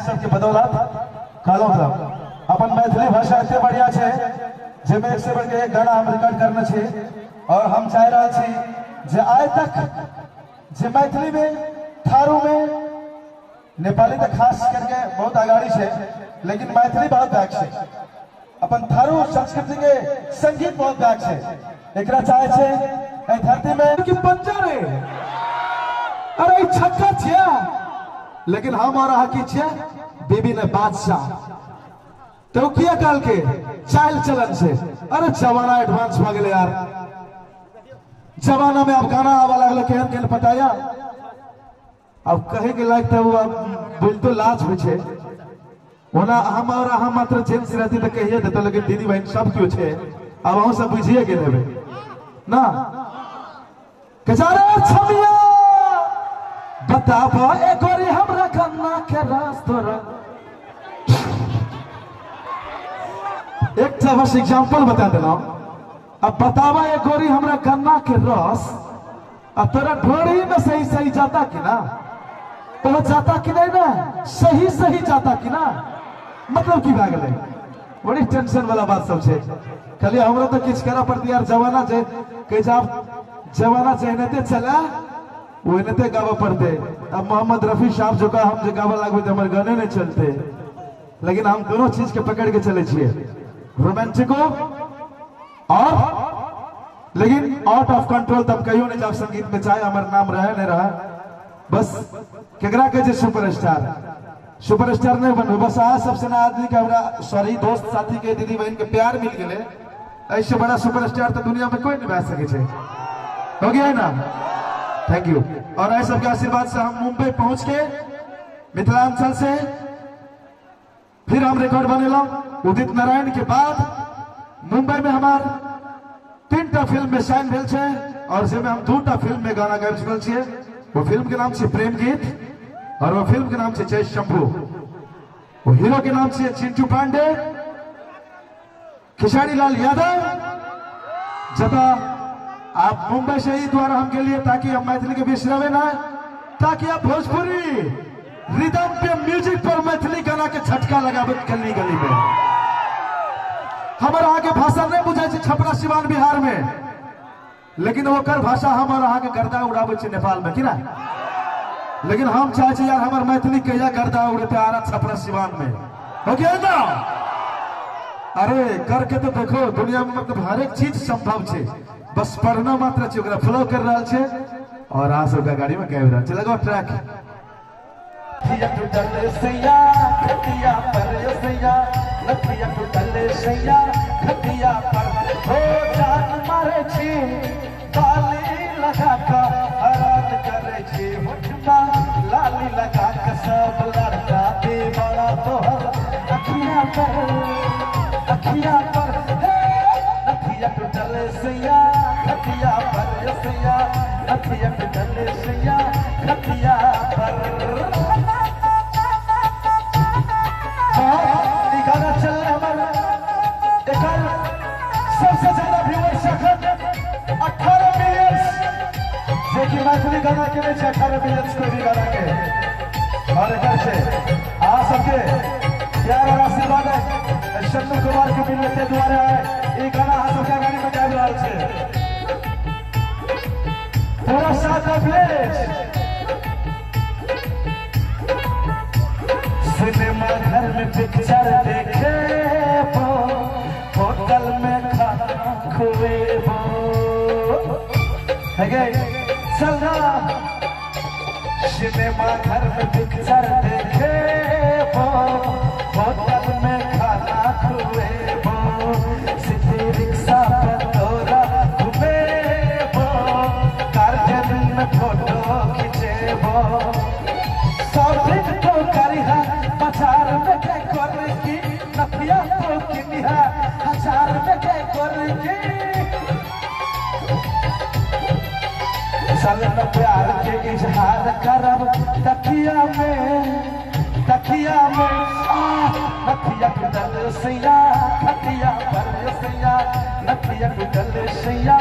सबके बदौलत कहलौं अपन मैथिली भाषा एते बढ़िया छे जे में एक से बढ़ के एक गाना हम रिकॉर्ड करना छे और हम चाह रहा छी जे आय तक जे मैथिली में थारू में नेपाली तो खास करके बहुत आगाड़ी छे लेकिन मैथिली बहुत बैक छे अपन थारू संस्कृति के संगीत बहुत बैक छे एकरा चाहे छे ए धरती में कि बंजारे अरे छक्का छिया लेकिन हम और की छे बेबी ने बादशाह तो किया काल के चाल चलन से अरे जमाना एडवांस भ गेले यार जमाना में अब गाना आवा लगल केहन केहन पताया अब कहे के लायक तो अब बोल तो लाज हो छे ओना हम और हम मात्र जेंट्स रहती तो कहिए देते लेकिन दीदी बहन सब क्यों छे अब हम सब बुझिए गेल हेबे ना कजारे छमिया बताबो एक और हमरा कन्ना के रास्तोरा एक बस एग्जांपल बता देना अब बतावा एक गोरी हमरा गन्ना के रस अब तोरा ढोरी में सही सही जाता कि ना पहुंच जाता कि नहीं ना सही सही जाता कि ना मतलब की भाग ले बड़ी टेंशन वाला बात सब छे खाली हमरा तो किछ करा पड़ती यार जमाना जे कह जा जमाना जहनते चला वहनते गावा पड़ते अब मोहम्मद रफी साहब जो का हम जे गावा लागबे त हमर गाने नहीं चलते लेकिन हम दोनों चीज के पकड़ के चले छिए रोमांटिको और लेकिन आउट ऑफ कंट्रोल तब कहियो नहीं जब संगीत में चाहे हमार नाम रहे नहीं रहा बस केकरा के जे सुपरस्टार नहीं बनबे बस आज सबसे ना आदमी के हमरा सॉरी दोस्त साथी के दीदी बहन के प्यार मिल गेले ऐसे बड़ा सुपरस्टार तो दुनिया में कोई नहीं बन सके छे हो गया है ना थैंक यू और ऐसे सबके आशीर्वाद से हम मुंबई पहुंच के मिथिलांचल से फिर हम रिकॉर्ड बनेला उदित नारायण के बाद मुंबई में हमार 3टा फिल्म में साइन भेल छे और जेमे हम 2टा फिल्म में गाना गाबि चुकल छिए वो फिल्म के नाम छे प्रेम गीत और वो फिल्म के नाम छे जय शंभू वो हीरो के नाम छे चिंटू पांडे खिशाड़ी लाल यादव जता आप मुंबई से ही द्वारा हम के लिए ताकि हम मैथिली के बिसरवे ना ताकि आप भोजपुरी रिदम पे म्यूजिक पर मैथिली गाना के झटका लगाबे गली गली में हमारा आगे भाषा नहीं बुझाई छे छपरा सिवान बिहार में लेकिन ओकर भाषा हमारा आगे गर्दा उड़ाबे छे नेपाल में कि ना लेकिन हम चाहे छे यार हमार मैथिली कहिया गर्दा उड़ते आ रहा छपरा सिवान में हो गया ना अरे करके तो देखो दुनिया में मतलब हर एक चीज संभव छे बस पढ़ना मात्र छे ओकरा फ्लो कर रहल छे और आ सब गाड़ी में गाबि रहल छे लगाओ ट्रैक नथिया टूटल सैया खटिया पर सैया नथिया टूटल सैया खटिया पर हो जान मारे छी बाली लगा का हरान करे छी होठमा लाली लगा के सब लड़का दे बड़ा तोहर अखिया पर नथिया टूटल सैया खटिया पर सैया नथिया टूटल सैया खटिया पर गाना चल रहा सबसे ज्यादा व्यूअर्स 18 मिलियन जो कि मैथिली गाना के लिए 18 मिलियन कोई भी गाना के और इधर से आ सबके प्यार और आशीर्वाद है शंतु कुमार के मिलने द्वारा है ये गाना आ सबके गाड़ी में गाबि रहल छे पूरा साथ प्लेज सिनेमा घर में पिक्चर देखे वो होटल में खाना खुए वो चलना सिनेमा घर में पिक्चर देखे वो नथिया तो किनिया हजार में के गोरकी चल न प्यार के इजहार करब तकिया में नथिया टूटल सैया खटिया पर सैया नथिया टूटल सैया